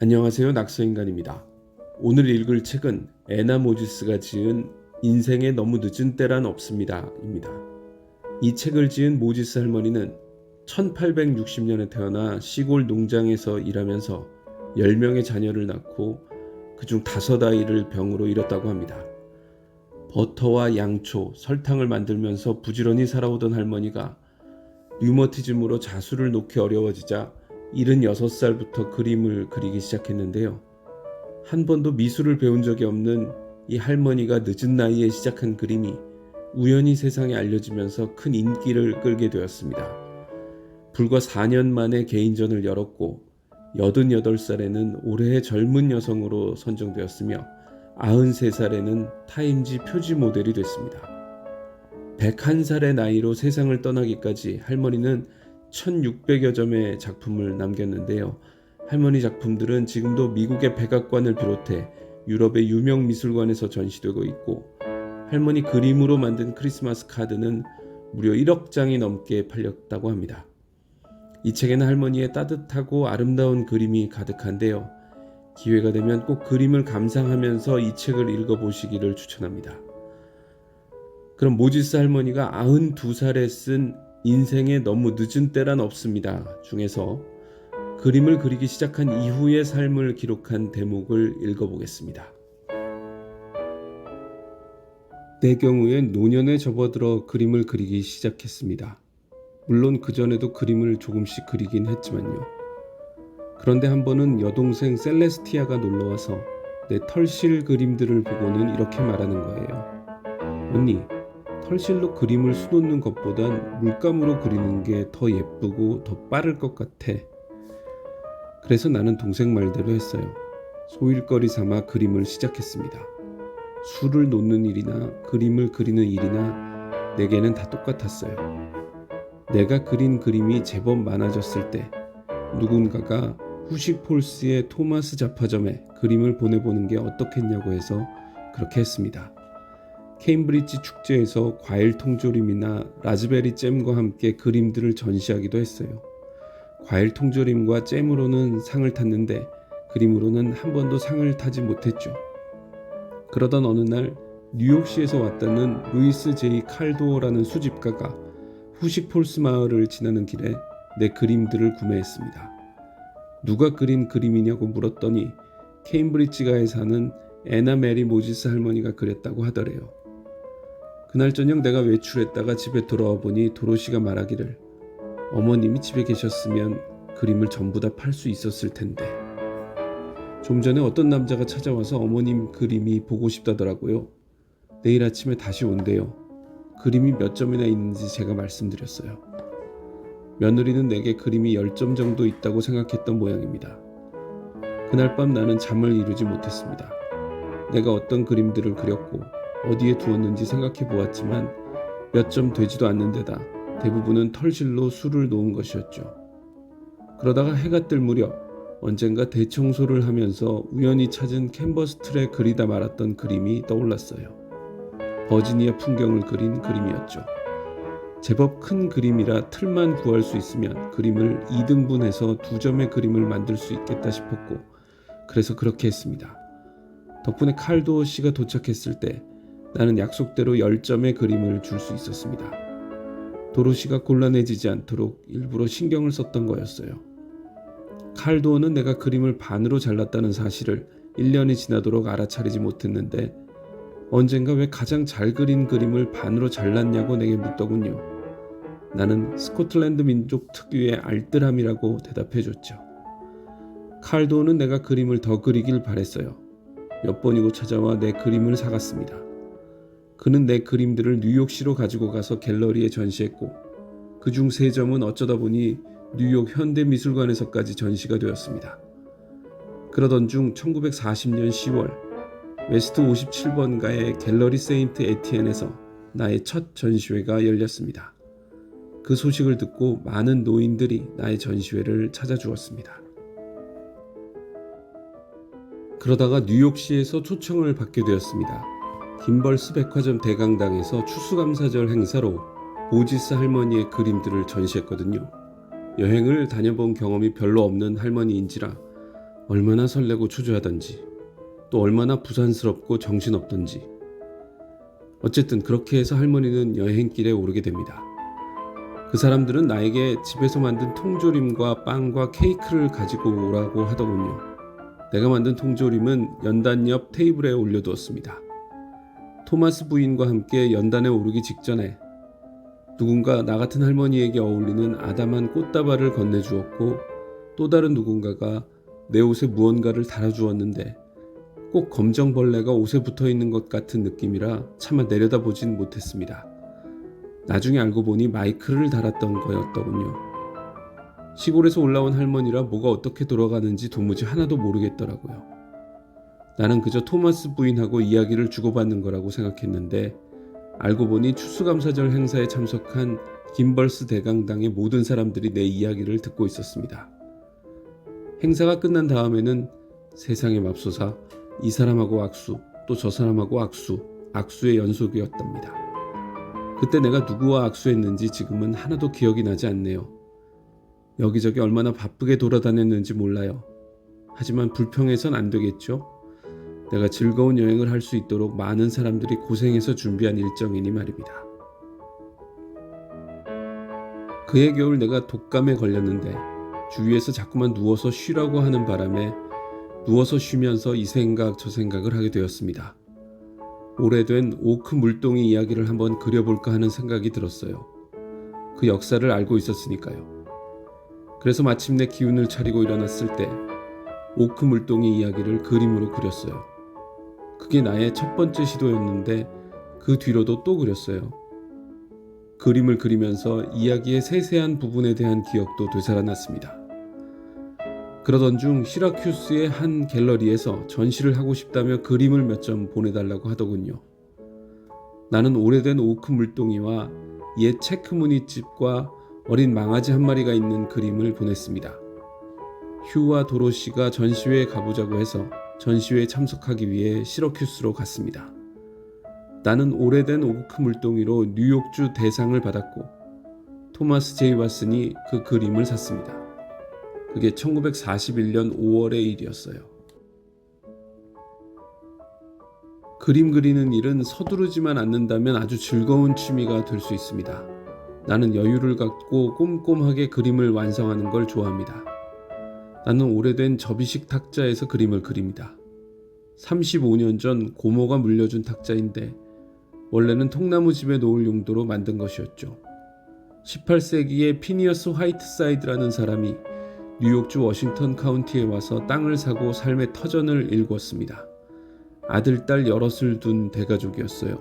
안녕하세요. 낙서인간입니다. 오늘 읽을 책은 애나 모지스가 지은 인생에 너무 늦은 때란 없습니다 입니다. 이 책을 지은 모지스 할머니는 1860년에 태어나 시골 농장에서 일하면서 10명의 자녀를 낳고 그중 5아이를 병으로 잃었다고 합니다. 버터와 양초, 설탕을 만들면서 부지런히 살아오던 할머니가 류머티즘으로 자수를 놓기 어려워지자 76살부터 그림을 그리기 시작했는데요. 한 번도 미술을 배운 적이 없는 이 할머니가 늦은 나이에 시작한 그림이 우연히 세상에 알려지면서 큰 인기를 끌게 되었습니다. 불과 4년 만에 개인전을 열었고 88살에는 올해의 젊은 여성으로 선정되었으며 93살에는 타임지 표지 모델이 됐습니다. 101살의 나이로 세상을 떠나기까지 할머니는 1600여 점의 작품을 남겼는데요. 할머니 작품들은 지금도 미국의 백악관을 비롯해 유럽의 유명 미술관에서 전시되고 있고, 할머니 그림으로 만든 크리스마스 카드는 무려 1억 장이 넘게 팔렸다고 합니다. 이 책에는 할머니의 따뜻하고 아름다운 그림이 가득한데요. 기회가 되면 꼭 그림을 감상하면서 이 책을 읽어보시기를 추천합니다. 그럼 모지스 할머니가 92살에 쓴 인생에 너무 늦은 때란 없습니다 중에서 그림을 그리기 시작한 이후의 삶을 기록한 대목을 읽어보겠습니다. 내 경우엔 노년에 접어들어 그림을 그리기 시작했습니다. 물론 그전에도 그림을 조금씩 그리긴 했지만요. 그런데 한 번은 여동생 셀레스티아가 놀러와서 내 털실 그림들을 보고는 이렇게 말하는 거예요. 언니, 털실로 그림을 수놓는 것보단 물감으로 그리는 게 더 예쁘고 더 빠를 것 같아. 그래서 나는 동생 말대로 했어요. 소일거리 삼아 그림을 시작했습니다. 수를 놓는 일이나 그림을 그리는 일이나 내게는 다 똑같았어요. 내가 그린 그림이 제법 많아졌을 때 누군가가 후시폴스의 토마스 잡화점에 그림을 보내보는 게 어떻겠냐고 해서 그렇게 했습니다. 케임브리지 축제에서 과일 통조림이나 라즈베리 잼과 함께 그림들을 전시하기도 했어요. 과일 통조림과 잼으로는 상을 탔는데 그림으로는 한 번도 상을 타지 못했죠. 그러던 어느 날 뉴욕시에서 왔다는 루이스 제이 칼도어라는 수집가가 후시폴스 마을을 지나는 길에 내 그림들을 구매했습니다. 누가 그린 그림이냐고 물었더니 케임브리지가에 사는 애나 메리 모지스 할머니가 그렸다고 하더래요. 그날 저녁 내가 외출했다가 집에 돌아와 보니 도로시가 말하기를 어머님이 집에 계셨으면 그림을 전부 다 팔 수 있었을 텐데. 좀 전에 어떤 남자가 찾아와서 어머님 그림이 보고 싶다더라고요. 내일 아침에 다시 온대요. 그림이 몇 점이나 있는지 제가 말씀드렸어요. 며느리는 내게 그림이 10점 정도 있다고 생각했던 모양입니다. 그날 밤 나는 잠을 이루지 못했습니다. 내가 어떤 그림들을 그렸고 어디에 두었는지 생각해 보았지만 몇 점 되지도 않는 데다 대부분은 털실로 수를 놓은 것이었죠. 그러다가 해가 뜰 무렵 언젠가 대청소를 하면서 우연히 찾은 캔버스 틀에 그리다 말았던 그림이 떠올랐어요. 버지니아 풍경을 그린 그림이었죠. 제법 큰 그림이라 틀만 구할 수 있으면 그림을 2등분해서 2점의 그림을 만들 수 있겠다 싶었고, 그래서 그렇게 했습니다. 덕분에 칼도어 씨가 도착했을 때 나는 약속대로 10점의 그림을 줄 수 있었습니다. 도로시가 곤란해지지 않도록 일부러 신경을 썼던 거였어요. 칼도어는 내가 그림을 반으로 잘랐다는 사실을 1년이 지나도록 알아차리지 못했는데 언젠가 왜 가장 잘 그린 그림을 반으로 잘랐냐고 내게 묻더군요. 나는 스코틀랜드 민족 특유의 알뜰함이라고 대답해줬죠. 칼도어는 내가 그림을 더 그리길 바랬어요. 몇 번이고 찾아와 내 그림을 사갔습니다. 그는 내 그림들을 뉴욕시로 가지고 가서 갤러리에 전시했고 그중 3점은 어쩌다 보니 뉴욕 현대미술관에서까지 전시가 되었습니다. 그러던 중 1940년 10월 웨스트 57번가의 갤러리 세인트 에티엔에서 나의 첫 전시회가 열렸습니다. 그 소식을 듣고 많은 노인들이 나의 전시회를 찾아주었습니다. 그러다가 뉴욕시에서 초청을 받게 되었습니다. 김벌스 백화점 대강당에서 추수감사절 행사로 모지스 할머니의 그림들을 전시했거든요. 여행을 다녀본 경험이 별로 없는 할머니인지라 얼마나 설레고 초조하던지, 또 얼마나 부산스럽고 정신없던지. 어쨌든 그렇게 해서 할머니는 여행길에 오르게 됩니다. 그 사람들은 나에게 집에서 만든 통조림과 빵과 케이크를 가지고 오라고 하더군요. 내가 만든 통조림은 연단 옆 테이블에 올려두었습니다. 토마스 부인과 함께 연단에 오르기 직전에 누군가 나 같은 할머니에게 어울리는 아담한 꽃다발을 건네주었고, 또 다른 누군가가 내 옷에 무언가를 달아주었는데 꼭 검정벌레가 옷에 붙어있는 것 같은 느낌이라 차마 내려다보진 못했습니다. 나중에 알고 보니 마이크를 달았던 거였더군요. 시골에서 올라온 할머니라 뭐가 어떻게 돌아가는지 도무지 하나도 모르겠더라고요. 나는 그저 토마스 부인하고 이야기를 주고받는 거라고 생각했는데, 알고 보니 추수감사절 행사에 참석한 김벌스 대강당의 모든 사람들이 내 이야기를 듣고 있었습니다. 행사가 끝난 다음에는 세상에 맙소사, 이 사람하고 악수, 또 저 사람하고 악수, 악수의 연속이었답니다. 그때 내가 누구와 악수했는지 지금은 하나도 기억이 나지 않네요. 여기저기 얼마나 바쁘게 돌아다녔는지 몰라요. 하지만 불평해선 안 되겠죠? 내가 즐거운 여행을 할 수 있도록 많은 사람들이 고생해서 준비한 일정이니 말입니다. 그해 겨울 내가 독감에 걸렸는데 주위에서 자꾸만 누워서 쉬라고 하는 바람에 누워서 쉬면서 이 생각 저 생각을 하게 되었습니다. 오래된 오크 물동이 이야기를 한번 그려볼까 하는 생각이 들었어요. 그 역사를 알고 있었으니까요. 그래서 마침내 기운을 차리고 일어났을 때 오크 물동이 이야기를 그림으로 그렸어요. 그게 나의 첫 번째 시도였는데 그 뒤로도 또 그렸어요. 그림을 그리면서 이야기의 세세한 부분에 대한 기억도 되살아났습니다. 그러던 중 시라큐스의 한 갤러리에서 전시를 하고 싶다며 그림을 몇 점 보내달라고 하더군요. 나는 오래된 오크 물동이와 옛 체크 무늬집과 어린 망아지 한 마리가 있는 그림을 보냈습니다. 휴와 도로시가 전시회에 가보자고 해서 전시회에 참석하기 위해 시러큐스로 갔습니다. 나는 오래된 오크 물동이로 뉴욕주 대상을 받았고, 토마스 제이 왓슨이 그 그림을 샀습니다. 그게 1941년 5월의 일이었어요. 그림 그리는 일은 서두르지만 않는다면 아주 즐거운 취미가 될 수 있습니다. 나는 여유를 갖고 꼼꼼하게 그림을 완성하는 걸 좋아합니다. 나는 오래된 접이식 탁자에서 그림을 그립니다. 35년 전 고모가 물려준 탁자인데 원래는 통나무집에 놓을 용도로 만든 것이었죠. 18세기에 피니어스 화이트사이드라는 사람이 뉴욕주 워싱턴 카운티에 와서 땅을 사고 삶의 터전을 일궜습니다. 아들, 딸 여럿을 둔 대가족이었어요.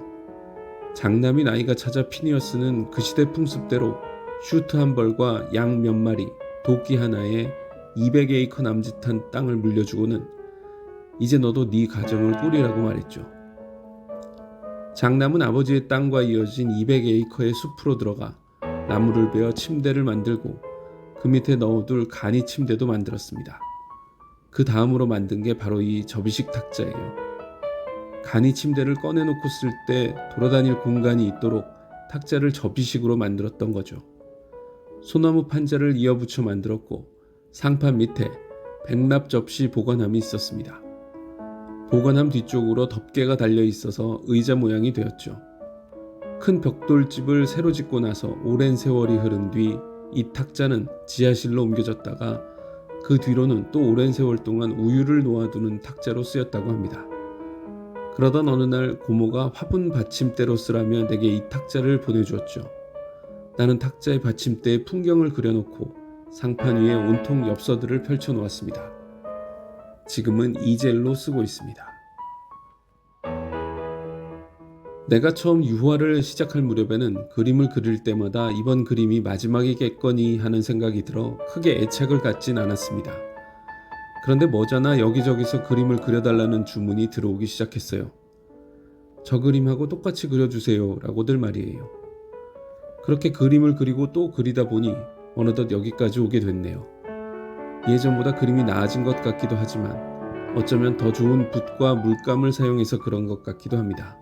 장남이 나이가 차자 피니어스는 그 시대 풍습대로 슈트 한 벌과 양 몇 마리, 도끼 하나에 200에이커 남짓한 땅을 물려주고는 이제 너도 네 가정을 꾸리라고 말했죠. 장남은 아버지의 땅과 이어진 200에이커의 숲으로 들어가 나무를 베어 침대를 만들고 그 밑에 넣어둘 간이 침대도 만들었습니다. 그 다음으로 만든 게 바로 이 접이식 탁자예요. 간이 침대를 꺼내놓고 쓸 때 돌아다닐 공간이 있도록 탁자를 접이식으로 만들었던 거죠. 소나무 판자를 이어붙여 만들었고 상판 밑에 백납 접시 보관함이 있었습니다. 보관함 뒤쪽으로 덮개가 달려 있어서 의자 모양이 되었죠. 큰 벽돌집을 새로 짓고 나서 오랜 세월이 흐른 뒤 이 탁자는 지하실로 옮겨졌다가 그 뒤로는 또 오랜 세월 동안 우유를 놓아두는 탁자로 쓰였다고 합니다. 그러던 어느 날 고모가 화분 받침대로 쓰라며 내게 이 탁자를 보내주었죠. 나는 탁자의 받침대에 풍경을 그려놓고 상판 위에 온통 엽서들을 펼쳐놓았습니다. 지금은 이젤로 쓰고 있습니다. 내가 처음 유화를 시작할 무렵에는 그림을 그릴 때마다 이번 그림이 마지막이겠거니 하는 생각이 들어 크게 애착을 갖진 않았습니다. 그런데 머지않아 여기저기서 그림을 그려달라는 주문이 들어오기 시작했어요. 저 그림하고 똑같이 그려주세요 라고들 말이에요. 그렇게 그림을 그리고 또 그리다 보니 어느덧 여기까지 오게 됐네요. 예전보다 그림이 나아진 것 같기도 하지만 어쩌면 더 좋은 붓과 물감을 사용해서 그런 것 같기도 합니다.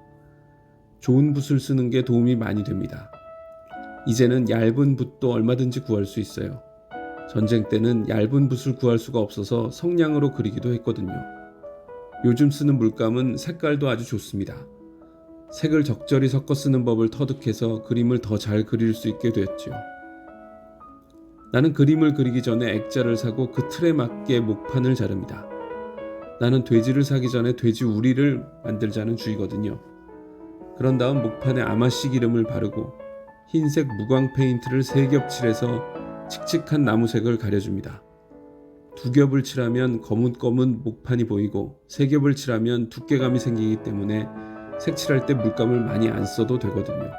좋은 붓을 쓰는 게 도움이 많이 됩니다. 이제는 얇은 붓도 얼마든지 구할 수 있어요. 전쟁 때는 얇은 붓을 구할 수가 없어서 성냥으로 그리기도 했거든요. 요즘 쓰는 물감은 색깔도 아주 좋습니다. 색을 적절히 섞어 쓰는 법을 터득해서 그림을 더 잘 그릴 수 있게 됐죠. 나는 그림을 그리기 전에 액자를 사고 그 틀에 맞게 목판을 자릅니다. 나는 돼지를 사기 전에 돼지 우리를 만들자는 주의거든요. 그런 다음 목판에 아마씨 기름을 바르고 흰색 무광 페인트를 3겹 칠해서 칙칙한 나무색을 가려줍니다. 2겹을 칠하면 거뭇거뭇 목판이 보이고 3겹을 칠하면 두께감이 생기기 때문에 색칠할 때 물감을 많이 안 써도 되거든요.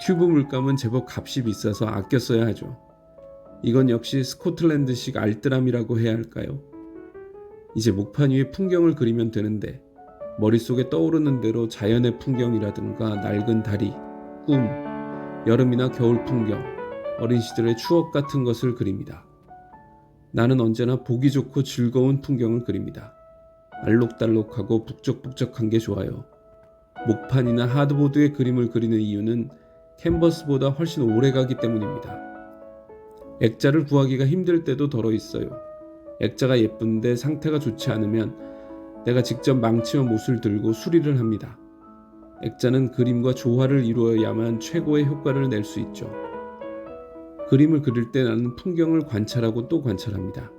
튜브 물감은 제법 값이 비싸서 아껴 써야 하죠. 이건 역시 스코틀랜드식 알뜰함이라고 해야 할까요? 이제 목판 위에 풍경을 그리면 되는데 머릿속에 떠오르는 대로 자연의 풍경이라든가 낡은 다리, 꿈, 여름이나 겨울 풍경, 어린 시절의 추억 같은 것을 그립니다. 나는 언제나 보기 좋고 즐거운 풍경을 그립니다. 알록달록하고 북적북적한 게 좋아요. 목판이나 하드보드에 그림을 그리는 이유는 캔버스보다 훨씬 오래가기 때문입니다. 액자를 구하기가 힘들 때도 덜어 있어요. 액자가 예쁜데 상태가 좋지 않으면 내가 직접 망치와 못을 들고 수리를 합니다. 액자는 그림과 조화를 이루어야만 최고의 효과를 낼 수 있죠. 그림을 그릴 때 나는 풍경을 관찰하고 또 관찰합니다.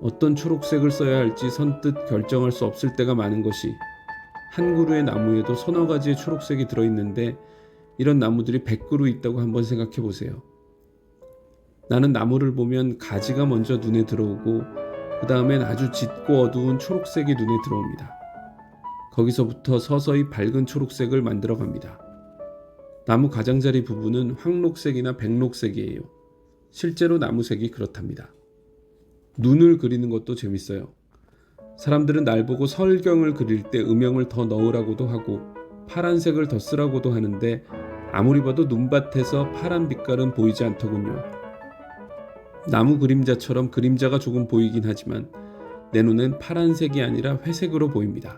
어떤 초록색을 써야 할지 선뜻 결정할 수 없을 때가 많은 것이 한 그루의 나무에도 서너 가지의 초록색이 들어있는데 이런 나무들이 100그루 있다고 한번 생각해 보세요. 나는 나무를 보면 가지가 먼저 눈에 들어오고 그 다음엔 아주 짙고 어두운 초록색이 눈에 들어옵니다. 거기서부터 서서히 밝은 초록색을 만들어 갑니다. 나무 가장자리 부분은 황록색이나 백록색이에요. 실제로 나무색이 그렇답니다. 눈을 그리는 것도 재밌어요. 사람들은 날 보고 설경을 그릴 때 음영을 더 넣으라고도 하고 파란색을 더 쓰라고도 하는데 아무리 봐도 눈밭에서 파란 빛깔은 보이지 않더군요. 나무 그림자처럼 그림자가 조금 보이긴 하지만 내 눈엔 파란색이 아니라 회색으로 보입니다.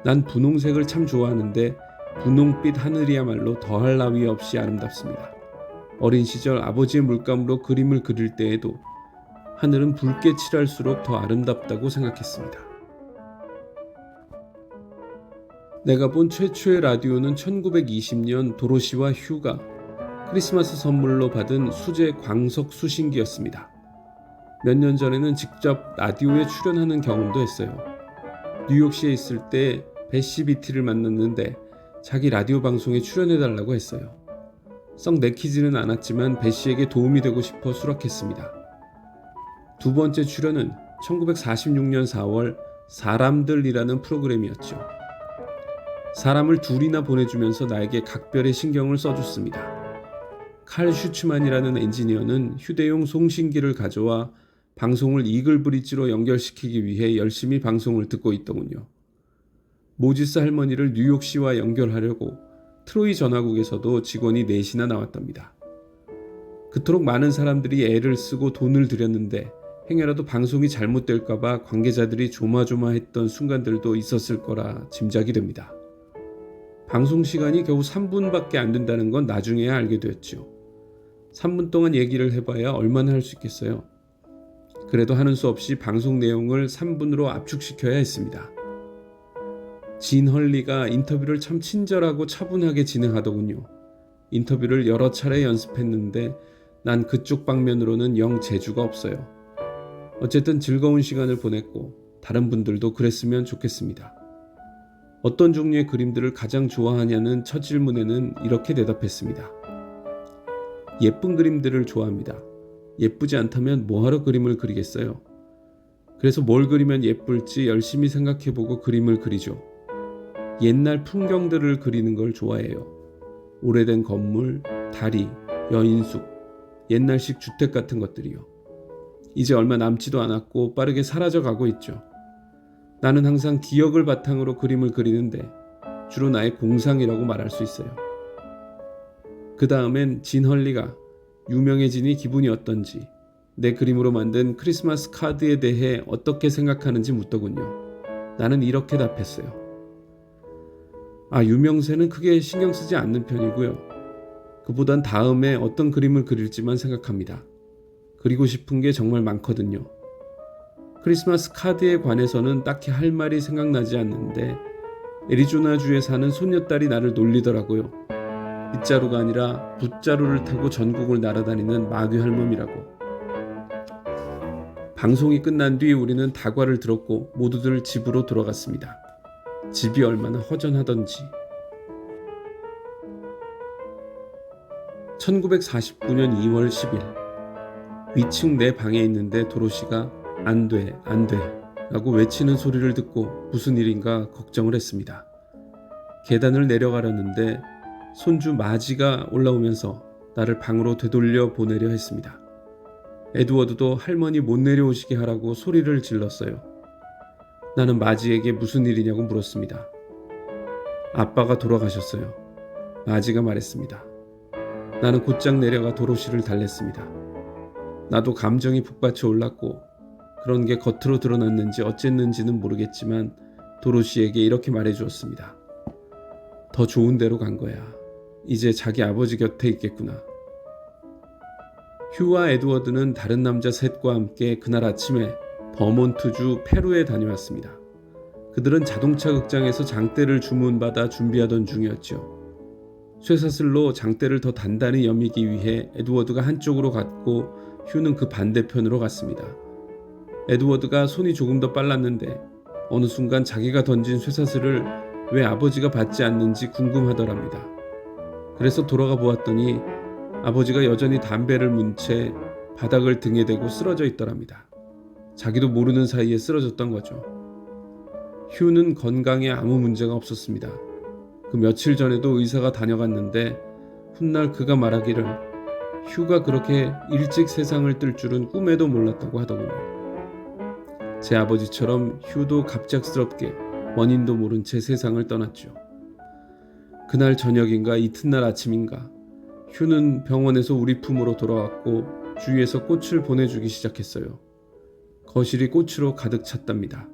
난 분홍색을 참 좋아하는데 분홍빛 하늘이야말로 더할 나위 없이 아름답습니다. 어린 시절 아버지의 물감으로 그림을 그릴 때에도 하늘은 붉게 칠할수록 더 아름답다고 생각했습니다. 내가 본 최초의 라디오는 1920년 도로시와 휴가 크리스마스 선물로 받은 수제 광석 수신기였습니다. 몇 년 전에는 직접 라디오에 출연하는 경험도 했어요. 뉴욕시에 있을 때 베시 비티를 만났는데 자기 라디오 방송에 출연해달라고 했어요. 썩 내키지는 않았지만 베시에게 도움이 되고 싶어 수락했습니다. 두 번째 출연은 1946년 4월 사람들이라는 프로그램이었죠. 사람을 둘이나 보내주면서 나에게 각별의 신경을 써줬습니다. 칼 슈츠만이라는 엔지니어는 휴대용 송신기를 가져와 방송을 이글 브리지로 연결시키기 위해 열심히 방송을 듣고 있더군요. 모지스 할머니를 뉴욕시와 연결하려고 트로이 전화국에서도 직원이 4이나 나왔답니다. 그토록 많은 사람들이 애를 쓰고 돈을 들였는데 행여라도 방송이 잘못될까봐 관계자들이 조마조마했던 순간들도 있었을 거라 짐작이 됩니다. 방송 시간이 겨우 3분밖에 안 된다는 건 나중에야 알게 되었죠. 3분 동안 얘기를 해봐야 얼마나 할 수 있겠어요. 그래도 하는 수 없이 방송 내용을 3분으로 압축시켜야 했습니다. 진 헐리가 인터뷰를 참 친절하고 차분하게 진행하더군요. 인터뷰를 여러 차례 연습했는데 난 그쪽 방면으로는 영 재주가 없어요. 어쨌든 즐거운 시간을 보냈고 다른 분들도 그랬으면 좋겠습니다. 어떤 종류의 그림들을 가장 좋아하냐는 첫 질문에는 이렇게 대답했습니다. 예쁜 그림들을 좋아합니다. 예쁘지 않다면 뭐하러 그림을 그리겠어요? 그래서 뭘 그리면 예쁠지 열심히 생각해보고 그림을 그리죠. 옛날 풍경들을 그리는 걸 좋아해요. 오래된 건물, 다리, 여인숙, 옛날식 주택 같은 것들이요. 이제 얼마 남지도 않았고 빠르게 사라져가고 있죠. 나는 항상 기억을 바탕으로 그림을 그리는데 주로 나의 공상이라고 말할 수 있어요. 그 다음엔 진 헐리가 유명해지니 기분이 어떤지, 내 그림으로 만든 크리스마스 카드에 대해 어떻게 생각하는지 묻더군요. 나는 이렇게 답했어요. 유명세는 크게 신경 쓰지 않는 편이고요. 그보단 다음에 어떤 그림을 그릴지만 생각합니다. 그리고 싶은 게 정말 많거든요. 크리스마스 카드에 관해서는 딱히 할 말이 생각나지 않는데 애리조나주에 사는 손녀딸이 나를 놀리더라고요. 빗자루가 아니라 붓자루를 타고 전국을 날아다니는 마귀 할멈이라고. 방송이 끝난 뒤 우리는 다과를 들었고 모두들 집으로 돌아갔습니다. 집이 얼마나 허전하던지. 1949년 2월 10일 위층 내 방에 있는데 도로시가 안 돼, 안 돼 라고 외치는 소리를 듣고 무슨 일인가 걱정을 했습니다. 계단을 내려가려는데 손주 마지가 올라오면서 나를 방으로 되돌려 보내려 했습니다. 에드워드도 할머니 못 내려오시게 하라고 소리를 질렀어요. 나는 마지에게 무슨 일이냐고 물었습니다. 아빠가 돌아가셨어요. 마지가 말했습니다. 나는 곧장 내려가 도로시를 달랬습니다. 나도 감정이 북받쳐 올랐고 그런 게 겉으로 드러났는지 어쨌는지는 모르겠지만 도로시에게 이렇게 말해주었습니다. 더 좋은 데로 간 거야. 이제 자기 아버지 곁에 있겠구나. 휴와 에드워드는 다른 남자 셋과 함께 그날 아침에 버몬트주 페루에 다녀왔습니다. 그들은 자동차 극장에서 장대를 주문받아 준비하던 중이었죠. 쇠사슬로 장대를 더 단단히 여미기 위해 에드워드가 한쪽으로 갔고 휴는 그 반대편으로 갔습니다. 에드워드가 손이 조금 더 빨랐는데 어느 순간 자기가 던진 쇠사슬을 왜 아버지가 받지 않는지 궁금하더랍니다. 그래서 돌아가 보았더니 아버지가 여전히 담배를 문 채 바닥을 등에 대고 쓰러져 있더랍니다. 자기도 모르는 사이에 쓰러졌던 거죠. 휴는 건강에 아무 문제가 없었습니다. 그 며칠 전에도 의사가 다녀갔는데 훗날 그가 말하기를 휴가 그렇게 일찍 세상을 뜰 줄은 꿈에도 몰랐다고 하더군요. 제 아버지처럼 휴도 갑작스럽게 원인도 모른 채 세상을 떠났죠. 그날 저녁인가 이튿날 아침인가 휴는 병원에서 우리 품으로 돌아왔고 주위에서 꽃을 보내주기 시작했어요. 거실이 꽃으로 가득 찼답니다.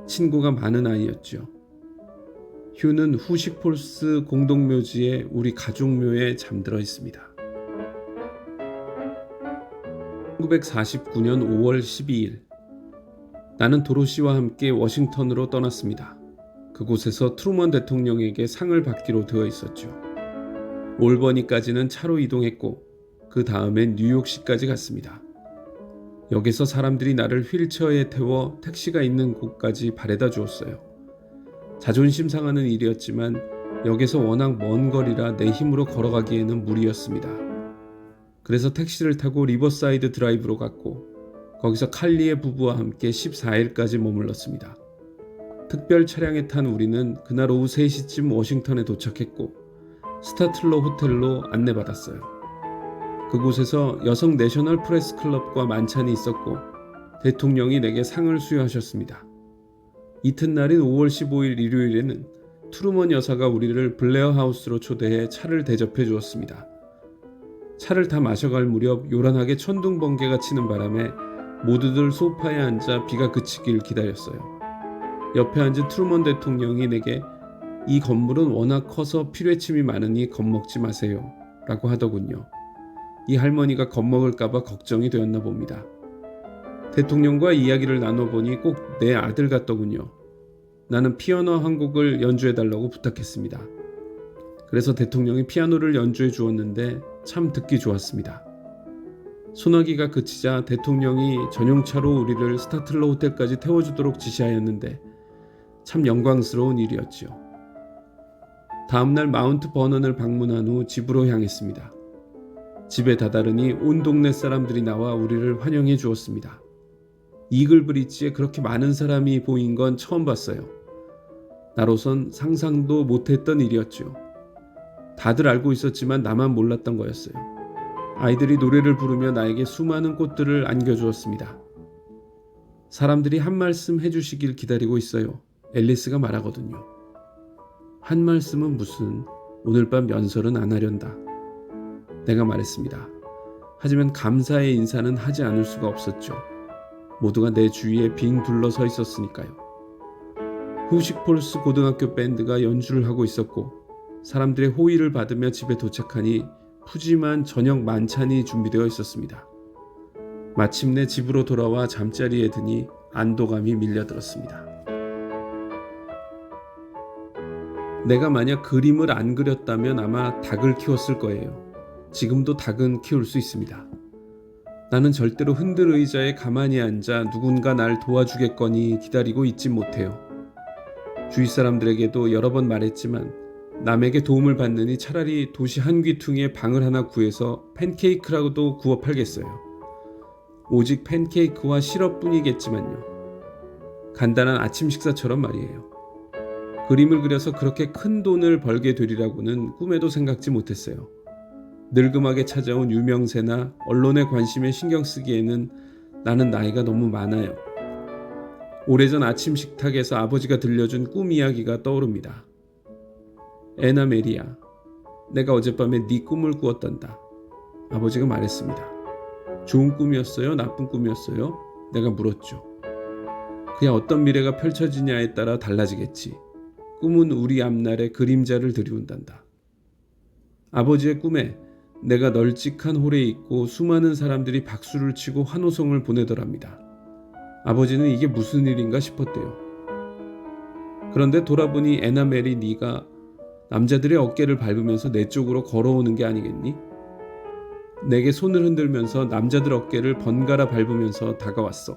친구가 많은 아이였죠. 휴는 후식폴스 공동묘지에 우리 가족묘에 잠들어 있습니다. 1949년 5월 12일 나는 도로시와 함께 워싱턴으로 떠났습니다. 그곳에서 트루먼 대통령에게 상을 받기로 되어 있었죠. 올버니까지는 차로 이동했고 그 다음엔 뉴욕시까지 갔습니다. 여기서 사람들이 나를 휠체어에 태워 택시가 있는 곳까지 바래다 주었어요. 자존심 상하는 일이었지만 역에서 워낙 먼 거리라 내 힘으로 걸어가기에는 무리였습니다. 그래서 택시를 타고 리버사이드 드라이브로 갔고 거기서 칼리의 부부와 함께 14일까지 머물렀습니다. 특별 차량에 탄 우리는 그날 오후 3시쯤 워싱턴에 도착했고 스타틀러 호텔로 안내받았어요. 그곳에서 여성 내셔널 프레스 클럽과 만찬이 있었고 대통령이 내게 상을 수여하셨습니다. 이튿날인 5월 15일 일요일에는 트루먼 여사가 우리를 블레어 하우스로 초대해 차를 대접해 주었습니다. 차를 다 마셔갈 무렵 요란하게 천둥 번개가 치는 바람에 모두들 소파에 앉아 비가 그치길 기다렸어요. 옆에 앉은 트루먼 대통령이 내게 이 건물은 워낙 커서 필요침이 많으니 겁먹지 마세요 라고 하더군요. 이 할머니가 겁먹을까봐 걱정이 되었나 봅니다. 대통령과 이야기를 나눠보니 꼭 내 아들 같더군요. 나는 피아노 한 곡을 연주해달라고 부탁했습니다. 그래서 대통령이 피아노를 연주해 주었는데 참 듣기 좋았습니다. 소나기가 그치자 대통령이 전용차로 우리를 스타틀러 호텔까지 태워주도록 지시하였는데 참 영광스러운 일이었지요. 다음날 마운트 버넌을 방문한 후 집으로 향했습니다. 집에 다다르니 온 동네 사람들이 나와 우리를 환영해 주었습니다. 이글 브릿지에 그렇게 많은 사람이 보인 건 처음 봤어요. 나로선 상상도 못했던 일이었죠. 다들 알고 있었지만 나만 몰랐던 거였어요. 아이들이 노래를 부르며 나에게 수많은 꽃들을 안겨주었습니다. 사람들이 한 말씀 해주시길 기다리고 있어요. 앨리스가 말하거든요. 한 말씀은 무슨, 오늘 밤 연설은 안 하련다. 내가 말했습니다. 하지만 감사의 인사는 하지 않을 수가 없었죠. 모두가 내 주위에 빙 둘러서 있었으니까요. 후식폴스 고등학교 밴드가 연주를 하고 있었고 사람들의 호의를 받으며 집에 도착하니 푸짐한 저녁 만찬이 준비되어 있었습니다. 마침내 집으로 돌아와 잠자리에 드니 안도감이 밀려들었습니다. 내가 만약 그림을 안 그렸다면 아마 닭을 키웠을 거예요. 지금도 닭은 키울 수 있습니다. 나는 절대로 흔들 의자에 가만히 앉아 누군가 날 도와주겠거니 기다리고 있지 못해요. 주위 사람들에게도 여러 번 말했지만 남에게 도움을 받느니 차라리 도시 한 귀퉁이에 방을 하나 구해서 팬케이크라고도 구워 팔겠어요. 오직 팬케이크와 시럽뿐이겠지만요. 간단한 아침 식사처럼 말이에요. 그림을 그려서 그렇게 큰 돈을 벌게 되리라고는 꿈에도 생각지 못했어요. 늙음하게 찾아온 유명세나 언론의 관심에 신경 쓰기에는 나는 나이가 너무 많아요. 오래전 아침 식탁에서 아버지가 들려준 꿈 이야기가 떠오릅니다. 애나 메리야, 내가 어젯밤에 네 꿈을 꾸었단다. 아버지가 말했습니다. 좋은 꿈이었어요? 나쁜 꿈이었어요? 내가 물었죠. 그야 어떤 미래가 펼쳐지냐에 따라 달라지겠지. 꿈은 우리 앞날에 그림자를 들이운단다. 아버지의 꿈에 내가 널찍한 홀에 있고 수많은 사람들이 박수를 치고 환호성을 보내더랍니다. 아버지는 이게 무슨 일인가 싶었대요. 그런데 돌아보니 애나 메리 네가 남자들의 어깨를 밟으면서 내 쪽으로 걸어오는 게 아니겠니? 내게 손을 흔들면서 남자들 어깨를 번갈아 밟으면서 다가왔어.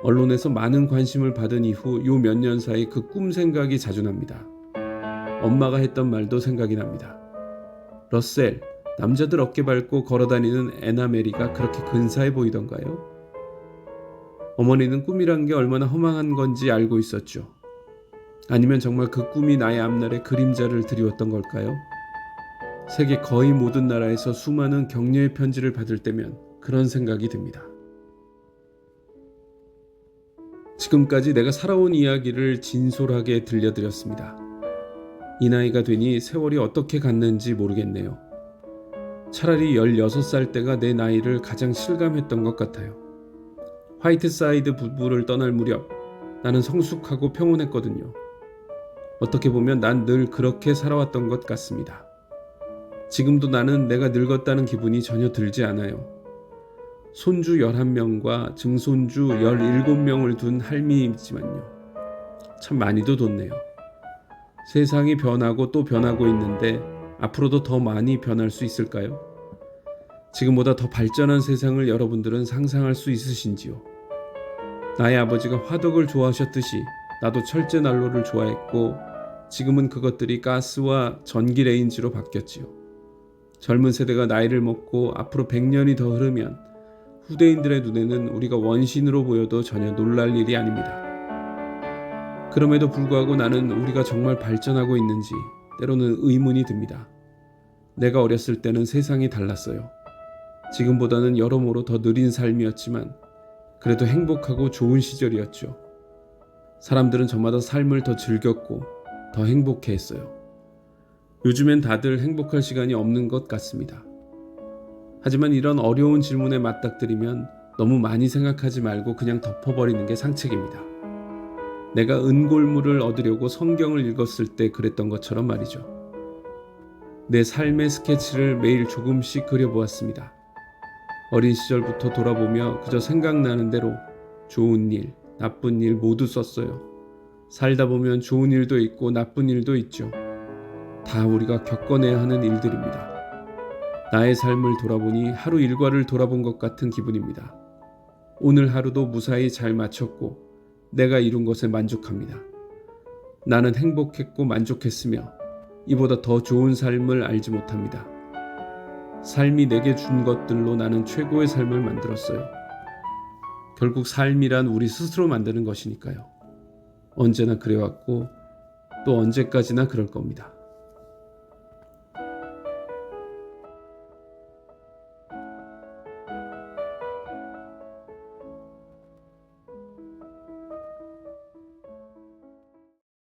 언론에서 많은 관심을 받은 이후 요 몇 년 사이 그 꿈 생각이 자주 납니다. 엄마가 했던 말도 생각이 납니다. 러셀, 남자들 어깨 밟고 걸어다니는 애나 메리가 그렇게 근사해 보이던가요? 어머니는 꿈이란 게 얼마나 허망한 건지 알고 있었죠. 아니면 정말 그 꿈이 나의 앞날에 그림자를 드리웠던 걸까요? 세계 거의 모든 나라에서 수많은 격려의 편지를 받을 때면 그런 생각이 듭니다. 지금까지 내가 살아온 이야기를 진솔하게 들려드렸습니다. 이 나이가 되니 세월이 어떻게 갔는지 모르겠네요. 차라리 16살 때가 내 나이를 가장 실감했던 것 같아요. 화이트사이드 부부를 떠날 무렵 나는 성숙하고 평온했거든요. 어떻게 보면 난 늘 그렇게 살아왔던 것 같습니다. 지금도 나는 내가 늙었다는 기분이 전혀 들지 않아요. 손주 11명과 증손주 17명을 둔 할미이지만요. 참 많이도 뒀네요. 세상이 변하고 또 변하고 있는데 앞으로도 더 많이 변할 수 있을까요? 지금보다 더 발전한 세상을 여러분들은 상상할 수 있으신지요? 나의 아버지가 화덕을 좋아하셨듯이 나도 철제 난로를 좋아했고 지금은 그것들이 가스와 전기 레인지로 바뀌었지요. 젊은 세대가 나이를 먹고 앞으로 100년이 더 흐르면 후대인들의 눈에는 우리가 원신으로 보여도 전혀 놀랄 일이 아닙니다. 그럼에도 불구하고 나는 우리가 정말 발전하고 있는지 때로는 의문이 듭니다. 내가 어렸을 때는 세상이 달랐어요. 지금보다는 여러모로 더 느린 삶이었지만 그래도 행복하고 좋은 시절이었죠. 사람들은 저마다 삶을 더 즐겼고 더 행복해했어요. 요즘엔 다들 행복할 시간이 없는 것 같습니다. 하지만 이런 어려운 질문에 맞닥뜨리면 너무 많이 생각하지 말고 그냥 덮어버리는 게 상책입니다. 내가 은골무를 얻으려고 성경을 읽었을 때 그랬던 것처럼 말이죠. 내 삶의 스케치를 매일 조금씩 그려보았습니다. 어린 시절부터 돌아보며 그저 생각나는 대로 좋은 일, 나쁜 일 모두 썼어요. 살다 보면 좋은 일도 있고 나쁜 일도 있죠. 다 우리가 겪어내야 하는 일들입니다. 나의 삶을 돌아보니 하루 일과를 돌아본 것 같은 기분입니다. 오늘 하루도 무사히 잘 마쳤고 내가 이룬 것에 만족합니다. 나는 행복했고 만족했으며 이보다 더 좋은 삶을 알지 못합니다. 삶이 내게 준 것들로 나는 최고의 삶을 만들었어요. 결국 삶이란 우리 스스로 만드는 것이니까요. 언제나 그래왔고 또 언제까지나 그럴 겁니다.